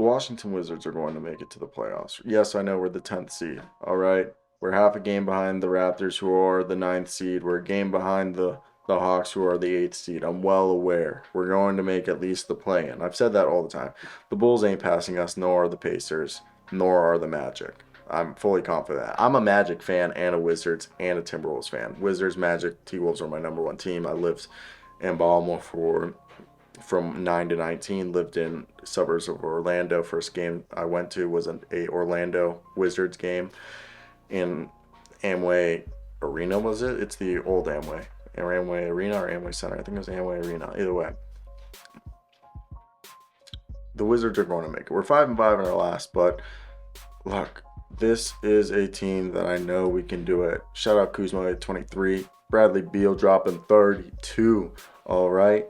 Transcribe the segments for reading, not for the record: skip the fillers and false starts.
The Washington Wizards are going to make it to the playoffs. Yes, I know we're the 10th seed. All right. We're half a game behind the Raptors, who are the ninth seed. We're a game behind the Hawks, who are the eighth seed. I'm well aware. We're going to make at least the play in. I've said that all the time. The Bulls ain't passing us, nor are the Pacers, nor are the Magic. I'm fully confident. I'm a Magic fan and a Wizards and a Timberwolves fan. Wizards, Magic, T-Wolves are my number one team. I lived in Baltimore for from 9 to 19, lived in suburbs of Orlando. First game I went to was a Orlando Wizards game in Amway Arena, was it? It's the old Amway. Or Amway Arena or Amway Center. I think it was Amway Arena. Either way, the Wizards are going to make it. We're 5-5 in our last, but look, this is a team that I know we can do it. Shout out Kuzma at 23. Bradley Beal dropping 32. All right.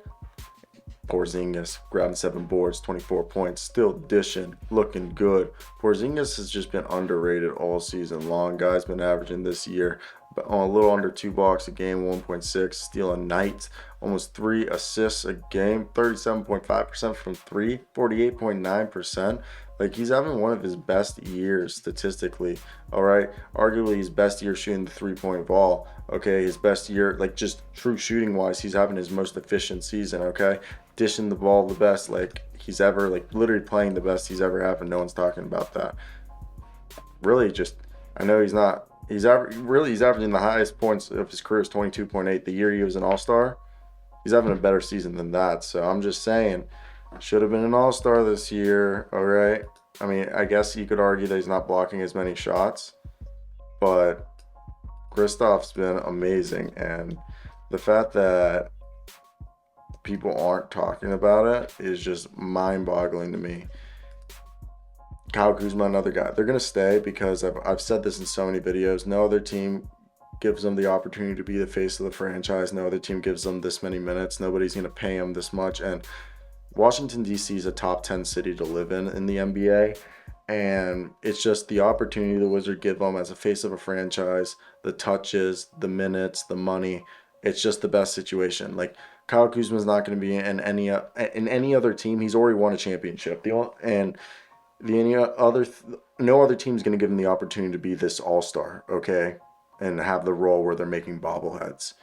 Porzingis grabbing 7 boards, 24 points, still dishing, looking good. Porzingis has just been underrated all season long. Guy's been averaging this year a little under 2 blocks a game, 1.6, steal a night, almost 3 assists a game, 37.5% from 3, 48.9%. Like, he's having one of his best years statistically, all right? Arguably his best year shooting the three-point ball, okay? His best year, like, just true shooting-wise, he's having his most efficient season, okay? Dishing the ball the best, like, he's ever, like, literally playing the best he's ever had, and no one's talking about that. Really just, I know he's not, he's averaging the highest points of his career is 22.8. The year he was an All-Star, he's having a better season than that. So I'm just saying, should have been an All-Star this year, all right? I mean, I guess you could argue that he's not blocking as many shots, but Kristaps been amazing. And the fact that people aren't talking about it is just mind-boggling to me. Kyle Kuzma, another guy. They're going to stay because I've said this in so many videos. No other team gives them the opportunity to be the face of the franchise. No other team gives them this many minutes. Nobody's going to pay them this much. And Washington, D.C. is a top 10 city to live in the NBA. And it's just the opportunity the Wizards give them as a face of a franchise, the touches, the minutes, the money. It's just the best situation. Like, Kyle Kuzma is not going to be in any other team. He's already won a championship. No other team's going to give him the opportunity to be this all-star, okay, and have the role where they're making bobbleheads.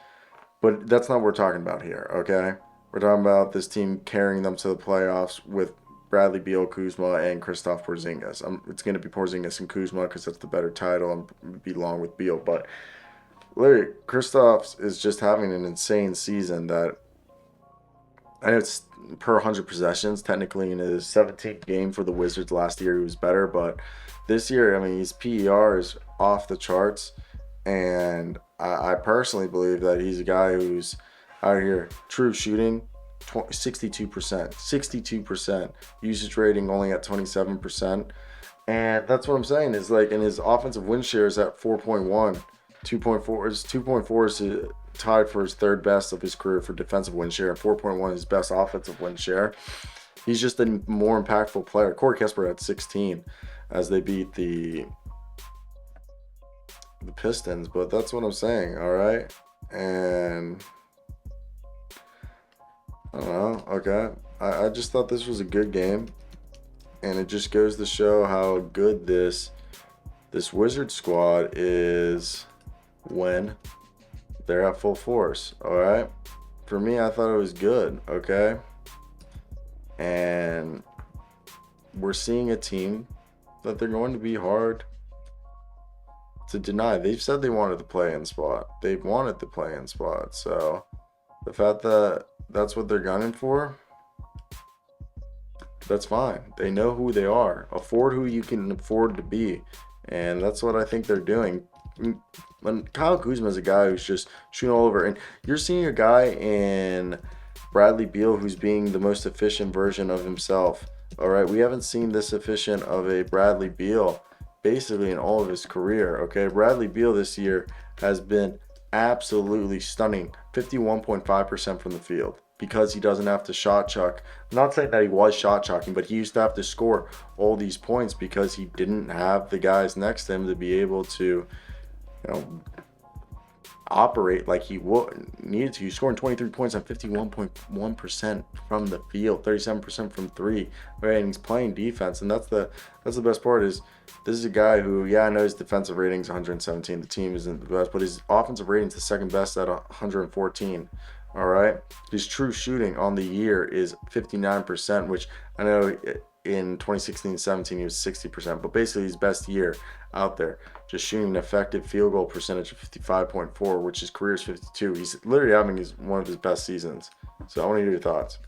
But that's not what we're talking about here, okay? We're talking about this team carrying them to the playoffs with Bradley Beal, Kuzma, and Kristaps Porzingis. It's going to be Porzingis and Kuzma because that's the better title and belong with Beal. But literally, Kristaps is just having an insane season that I know it's per 100 possessions. Technically, in his 17th game for the Wizards last year, he was better. But this year, I mean, his PER is off the charts. And I personally believe that he's a guy who's out here true shooting, 62%. 62%. Usage rating only at 27%. And that's what I'm saying is, like, in his offensive win share is at 4.1. 2.4 is tied for his third best of his career for defensive win share. 4.1 is his best offensive win share. He's just a more impactful player. Corey Kispert had 16 as they beat the Pistons, but that's what I'm saying, all right? And I don't know, okay. I just thought this was a good game, and it just goes to show how good this Wizard squad is when they're at full force, all right? For me, I thought it was good, okay? And we're seeing a team that they're going to be hard to deny. They've said they wanted the play-in spot. They've wanted the play-in spot. So the fact that that's what they're gunning for, that's fine. They know who they are. Afford who you can afford to be. And that's what I think they're doing. When Kyle Kuzma is a guy who's just shooting all over, and you're seeing a guy in Bradley Beal who's being the most efficient version of himself. All right, we haven't seen this efficient of a Bradley Beal basically in all of his career. Okay, Bradley Beal this year has been absolutely stunning, 51.5% from the field, because he doesn't have to shot chuck. I'm not saying that he was shot chucking, but he used to have to score all these points because he didn't have the guys next to him to be able to, operate like he needed to. He's scoring 23 points on 51.1% from the field, 37% from three. Right, and he's playing defense, and that's the best part. Is this is a guy who, yeah, I know his defensive rating's 117. The team isn't the best, but his offensive rating's the second best at 114. All right, his true shooting on the year is 59%, which I know in 2016-17 he was 60%, but basically his best year out there. Just shooting an effective field goal percentage of 55.4, which his career is 52. He's literally having one of his best seasons. So I want to hear your thoughts.